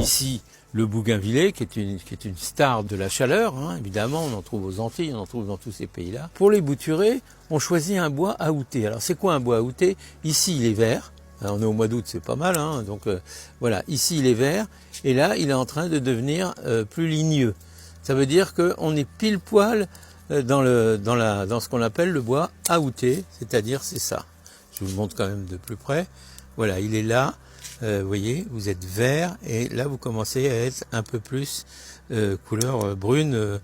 ici le bougainvillier, qui est une star de la chaleur, hein, évidemment, on en trouve aux Antilles, on en trouve dans tous ces pays-là. Pour les bouturés, on choisit un bois aouté. Alors c'est quoi un bois aouté? Ici il est vert, on est au mois d'août, c'est pas mal, hein, donc voilà, ici il est vert, et là il est en train de devenir plus ligneux. Ça veut dire qu'on est pile poil dans ce qu'on appelle le bois aouté, c'est-à-dire c'est ça. Je vous le montre quand même de plus près. Voilà, il est là. Vous voyez, vous êtes vert et là vous commencez à être un peu plus couleur brune.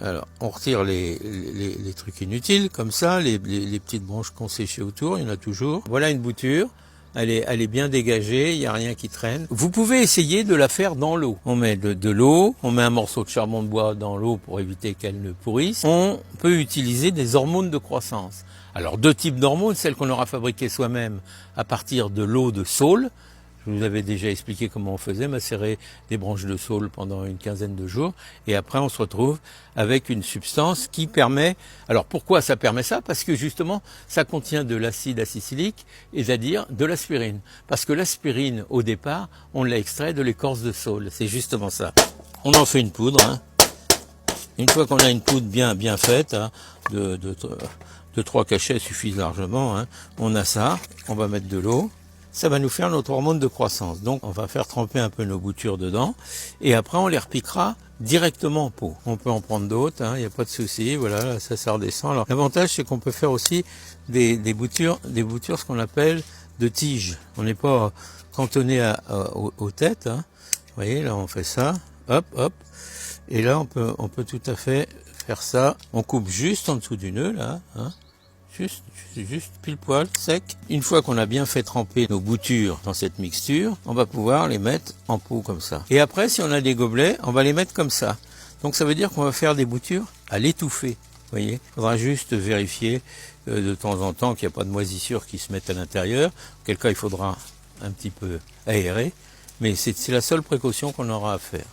Alors on retire les trucs inutiles comme ça, les petites branches qu'on séchait autour, il y en a toujours. Voilà une bouture, elle est bien dégagée, il n'y a rien qui traîne. Vous pouvez essayer de la faire dans l'eau. On met de l'eau, on met un morceau de charbon de bois dans l'eau pour éviter qu'elle ne pourrisse. On peut utiliser des hormones de croissance. Alors deux types d'hormones, celles qu'on aura fabriquées soi-même à partir de l'eau de saule. Je vous avais déjà expliqué comment on faisait, macérer des branches de saule pendant une quinzaine de jours. Et après, on se retrouve avec une substance qui permet... Alors, pourquoi ça permet ça? Parce que justement, ça contient de l'acide acétylique, c'est-à-dire de l'aspirine. Parce que l'aspirine, au départ, on l'a extrait de l'écorce de saule. C'est justement ça. On en fait une poudre. Hein. Une fois qu'on a une poudre bien faite, hein, de 3 cachets suffisent largement. Hein. On a ça, on va mettre de l'eau. Ça va nous faire notre hormone de croissance. Donc on va faire tremper un peu nos boutures dedans et après on les repiquera directement en pot. On peut en prendre d'autres, il n'y a pas de souci. Voilà, là, ça redescend. Alors l'avantage c'est qu'on peut faire aussi des boutures ce qu'on appelle de tiges. On n'est pas cantonné aux têtes. Hein. Vous voyez, là on fait ça, hop, hop. Et là on peut tout à fait faire ça. On coupe juste en dessous du nœud là. Hein. Juste pile poil, sec. Une fois qu'on a bien fait tremper nos boutures dans cette mixture, on va pouvoir les mettre en pot comme ça. Et après, si on a des gobelets, on va les mettre comme ça. Donc ça veut dire qu'on va faire des boutures à l'étouffer. Vous voyez, il faudra juste vérifier de temps en temps qu'il n'y a pas de moisissures qui se mettent à l'intérieur. Auquel cas, il faudra un petit peu aérer. Mais c'est la seule précaution qu'on aura à faire.